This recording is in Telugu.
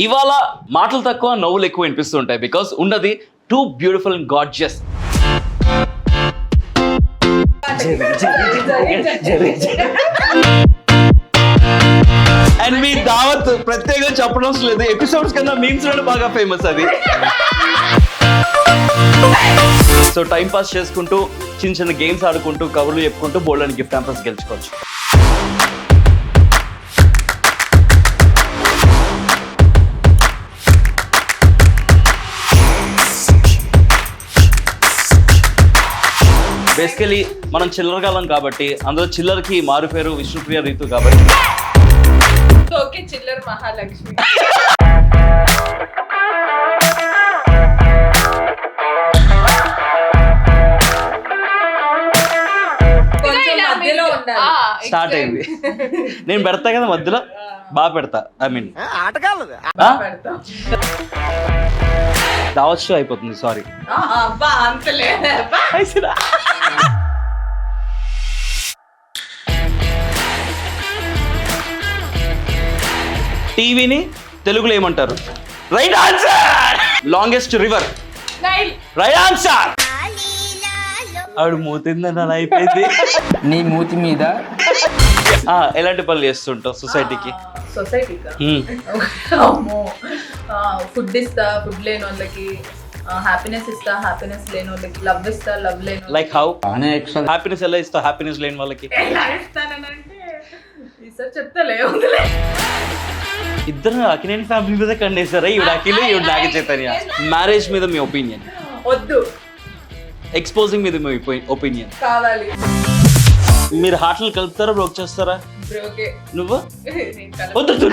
ఇవాళ మాటలు తక్కువ నవ్వులు ఎక్కువ వినిపిస్తుంటాయి బికాస్ ఉన్నది too beautiful and gorgeous and మీ దావత్ ప్రత్యేకంగా చెప్పడం అవసరం లేదు, ఎపిసోడ్స్ కన్నా మీమ్స్ లో బాగా ఫేమస్ అది. సో టైం పాస్ చేసుకుంటూ చిన్న చిన్న గేమ్స్ ఆడుకుంటూ కవర్లు చెప్పుకుంటూ బోల్డ్ అని గిఫ్ట్ హ్యాంపర్స్ గెలుచుకోవచ్చు. బేసికలీ మనం చిల్లర కాలం కాబట్టి అందులో చిల్లరకి మారు పేరు విష్ణుప్రియ రీతు కాబట్టి ఓకే చిల్లర మహాలక్ష్మి. స్టార్ట్ అయింది. నేను పెడతా కదా మధ్యలో బాగా పెడతా. ఐ మీన్ దావచ్చు అయిపోతుంది. సారీ టీవీని తెలుగులో ఏమంటారు? Right answer. Longest river. Right answer. ఆవిడ మూతిందని అయిపోయింది. నీ మూతి మీద ఎలాంటి పనులు చేస్తుంటావు సొసైటీకి? ఫుడ్ ఇస్తా, ఫుడ్ లేని వాళ్ళకి హ్యాపీనెస్ ఇస్తా, హ్యాపీనెస్ లేని వాళ్ళకి లవ్ ఇస్తా, లవ్ లేని లైక్ హౌ? హ్యాపీనెస్ ఎలా ఇస్తావు హ్యాపీనెస్ లేని వాళ్ళకి? ఎలా ఇస్తానంటే ఈసారి చెప్తాలే, వదిలే. ఇద్దరు అకినేని ఫ్యామిలీ మీద కండేశారా? ఈవిడ అఖిల్, ఈవిడ నాగ చైతన్య. మ్యారేజ్ మీద మీ ఒపీనియన్? వద్దు. ఎక్స్పోజింగ్ మీద మీ ఒపీనియన్? కావాలి. మీరు హార్ట్లు కలుపుతారా బ్రోక్ చేస్తారా? బ్రోకే. నువ్వు నేను కలపను. వద్దు.